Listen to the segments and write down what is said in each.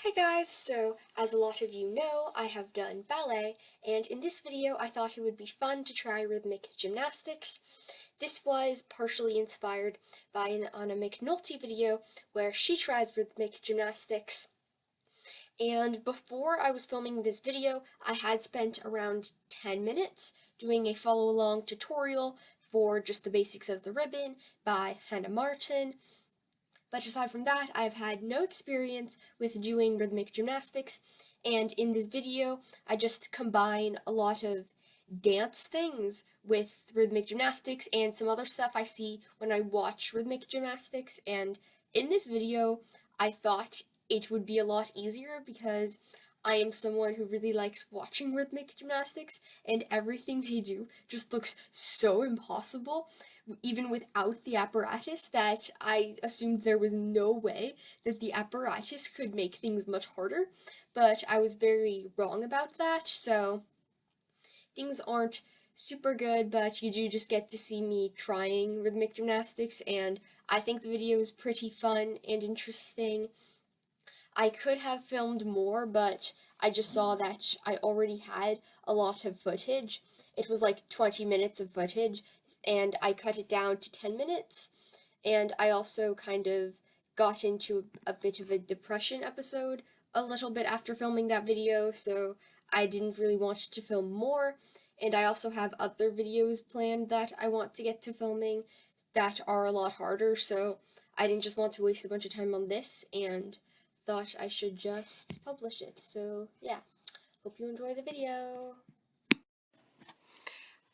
Hi guys, so as a lot of you know, I have done ballet, and in this video I thought it would be fun to try rhythmic gymnastics. This was partially inspired by an Anna McNulty video where she tries rhythmic gymnastics, and before I was filming this video, I had spent around 10 minutes doing a follow-along tutorial for just the basics of the ribbon by Hannah Martin. But aside from that, I've had no experience with doing rhythmic gymnastics, and in this video, I just combine a lot of dance things with rhythmic gymnastics and some other stuff I see when I watch rhythmic gymnastics. And in this video, I thought it would be a lot easier because I am someone who really likes watching rhythmic gymnastics, and everything they do just looks so impossible even without the apparatus, that I assumed there was no way that the apparatus could make things much harder, but I was very wrong about that, so things aren't super good, but you do just get to see me trying rhythmic gymnastics, and I think the video is pretty fun and interesting. I could have filmed more, but I just saw that I already had a lot of footage. It was like 20 minutes of footage, and I cut it down to 10 minutes. And I also kind of got into a bit of a depression episode a little bit after filming that video, so I didn't really want to film more. And I also have other videos planned that I want to get to filming that are a lot harder, so I didn't just want to waste a bunch of time on this, and thought I should just publish it. So yeah, hope you enjoy the video.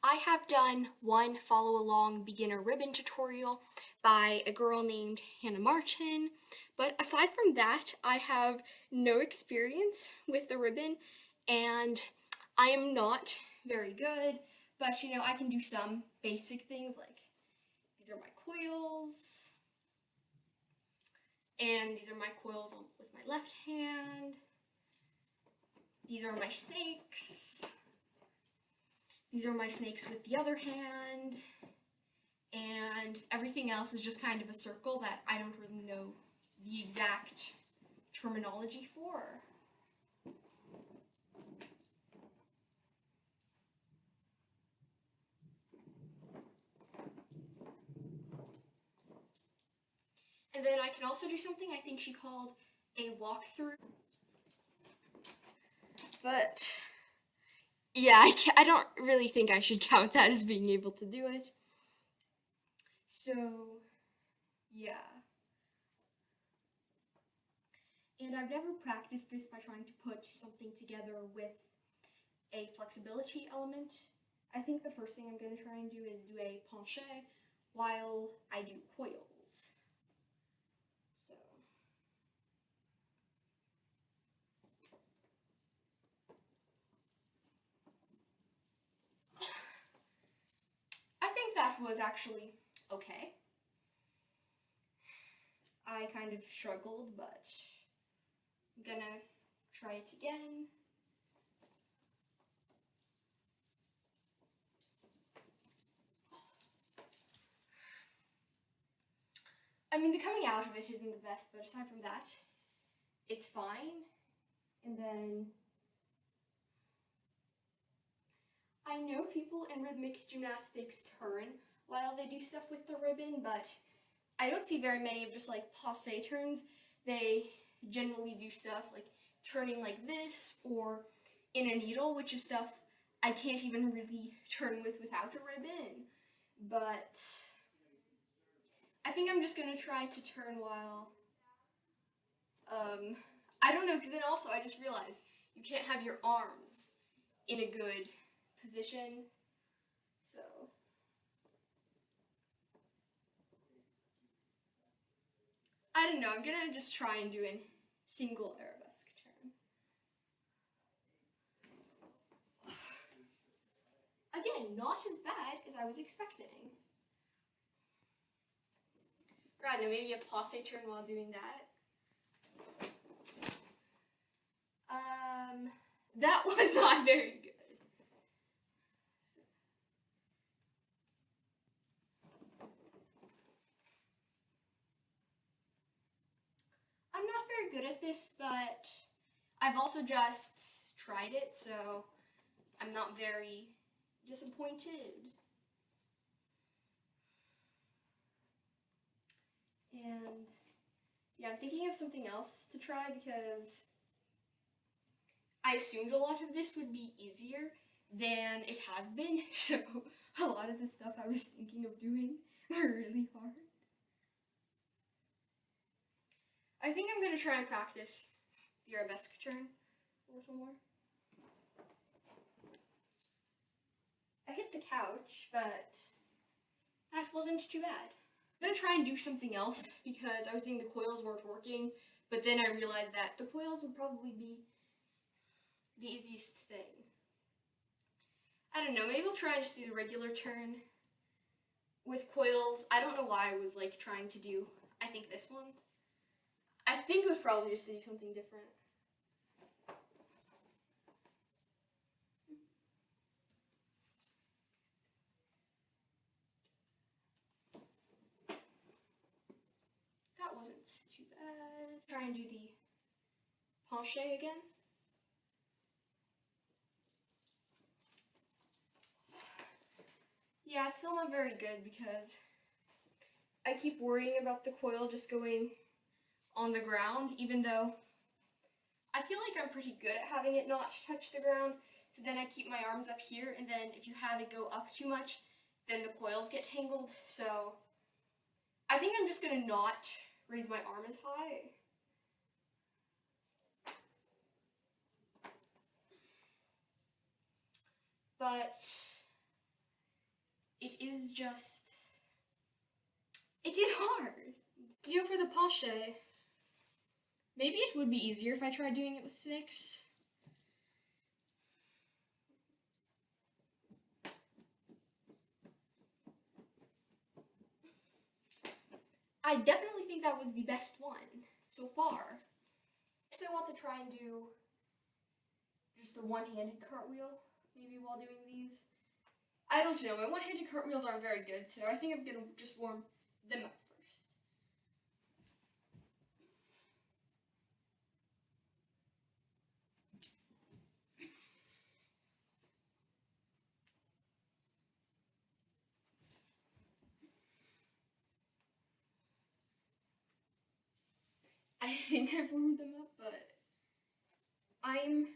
I have done one follow-along beginner ribbon tutorial by a girl named Hannah Martin, but aside from that, I have no experience with the ribbon, and I am not very good, but you know, I can do some basic things like these are my coils, and these are my coils with my left hand. These are my snakes. These are my snakes with the other hand. And everything else is just kind of a circle that I don't really know the exact terminology for. And then I can also do something I think she called a walkthrough. But yeah, I don't really think I should count that as being able to do it. So yeah. And I've never practiced this by trying to put something together with a flexibility element. I think the first thing I'm going to try and do is do a penché while I do coils. So I think that was actually okay. I kind of struggled, but I'm gonna try it again. I mean, the coming out of it isn't the best, but aside from that, it's fine. And then I know people in rhythmic gymnastics turn while they do stuff with the ribbon, but I don't see very many of just like passe turns. They generally do stuff like turning like this or in a needle, which is stuff I can't even really turn with without a ribbon. But I think I'm just gonna try to turn while, I don't know, because then also I just realized you can't have your arms in a good position, so. I don't know, I'm gonna just try and do a single arabesque turn. Again, not as bad as I was expecting. Right, now maybe a passe turn while doing that. That was not very good. I'm not very very good at this, but I've also just tried it, so I'm not very disappointed. And yeah, I'm thinking of something else to try because I assumed a lot of this would be easier than it has been, so a lot of the stuff I was thinking of doing were really hard. I think I'm going to try and practice the arabesque turn a little more. I hit the couch, but that wasn't too bad. I'm going to try and do something else because I was thinking the coils weren't working, but then I realized that the coils would probably be the easiest thing. I don't know, maybe I'll try and just do the regular turn with coils. I don't know why I was like trying to do, I think this one. I think it was probably just to do something different. That wasn't too bad. Try and do the penché again. Yeah, it's still not very good because I keep worrying about the coil just going on the ground, even though I feel like I'm pretty good at having it not touch the ground. So then I keep my arms up here, and then if you have it go up too much, then the coils get tangled. So I think I'm just gonna not raise my arm as high. But it is hard. You know, for the penché, maybe it would be easier if I tried doing it with sticks. I definitely think that was the best one so far. Next, I want to try and do just a one-handed cartwheel, maybe while doing these. I don't know, my one-handed cartwheels aren't very good, so I think I'm gonna just warm them up first. I think I've warmed them up, but I'm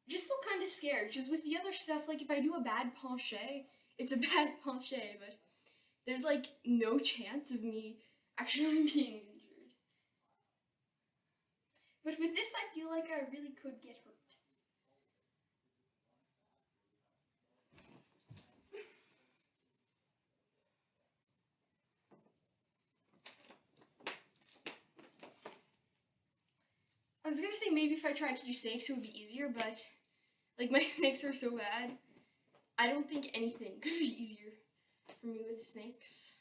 just still kind of scared, because with the other stuff, like if I do a bad penché, it's a bad penché, but there's like no chance of me actually being injured. But with this, I feel like I really could get hurt. I was gonna say maybe if I tried to do snakes it would be easier, but like my snakes are so bad, I don't think anything could be easier for me with snakes.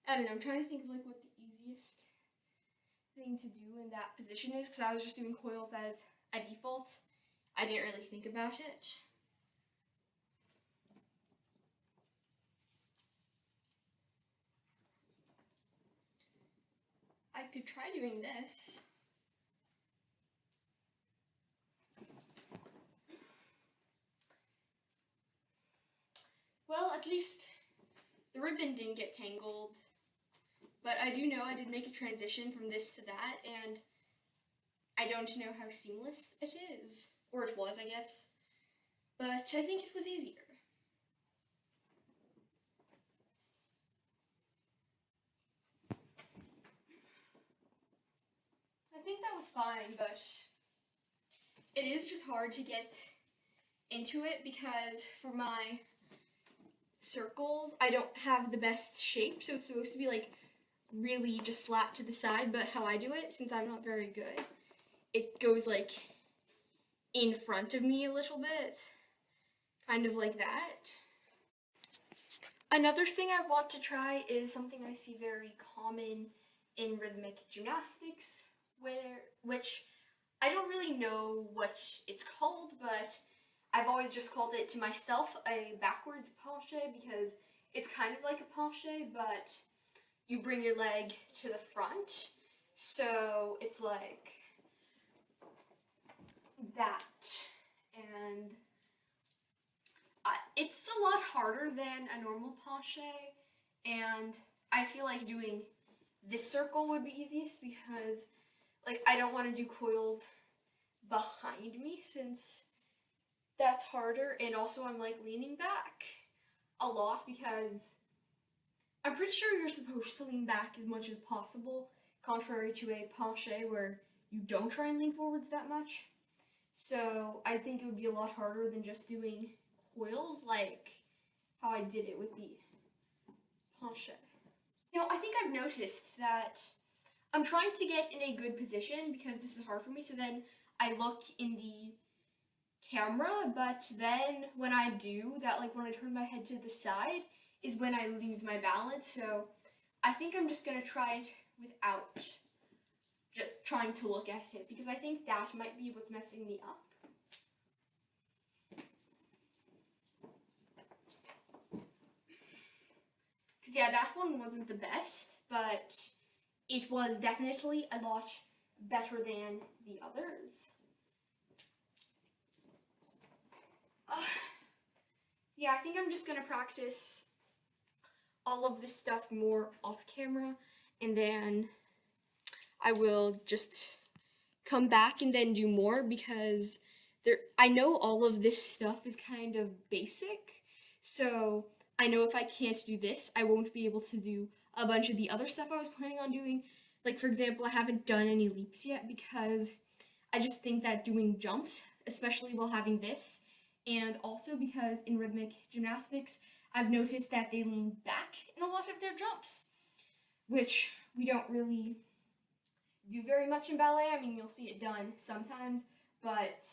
I don't know, I'm trying to think of like what the easiest thing to do in that position is, because I was just doing coils as a default. I didn't really think about it. I could try doing this. Well, at least the ribbon didn't get tangled, but I do know I did make a transition from this to that, and I don't know how seamless it is, or it was, I guess, but I think it was easier. I think that was fine, but it is just hard to get into it because for my circles, I don't have the best shape, so it's supposed to be like really just flat to the side, but how I do it, since I'm not very good, it goes like in front of me a little bit, kind of like that. Another thing I want to try is something I see very common in rhythmic gymnastics, which I don't really know what it's called, but I've always just called it to myself a backwards penché because it's kind of like a penché, but you bring your leg to the front So it's like that, and it's a lot harder than a normal penché, and I feel like doing this circle would be easiest because like I don't want to do coils behind me since that's harder, and also I'm like leaning back a lot because I'm pretty sure you're supposed to lean back as much as possible, contrary to a penché where you don't try and lean forwards that much. So I think it would be a lot harder than just doing coils like how I did it with the penché. I think I've noticed that I'm trying to get in a good position because this is hard for me, so then I look in the camera, but then when I do that, like when I turn my head to the side, is when I lose my balance. So I think I'm just gonna try it without just trying to look at it, because I think that might be what's messing me up. Because yeah, that one wasn't the best, but it was definitely a lot better than the others. Yeah, I think I'm just gonna practice all of this stuff more off camera, and then I will just come back and then do more, because I know all of this stuff is kind of basic, so I know if I can't do this, I won't be able to do a bunch of the other stuff I was planning on doing. Like, for example, I haven't done any leaps yet because I just think that doing jumps, especially while having this, and also because in rhythmic gymnastics, I've noticed that they lean back in a lot of their jumps, which we don't really do very much in ballet. I mean, you'll see it done sometimes, but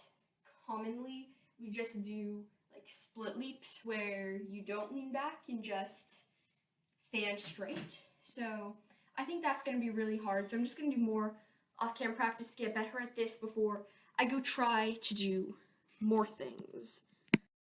commonly we just do like split leaps where you don't lean back and just stand straight. So I think that's going to be really hard. So I'm just going to do more off-camera practice to get better at this before I go try to do more things.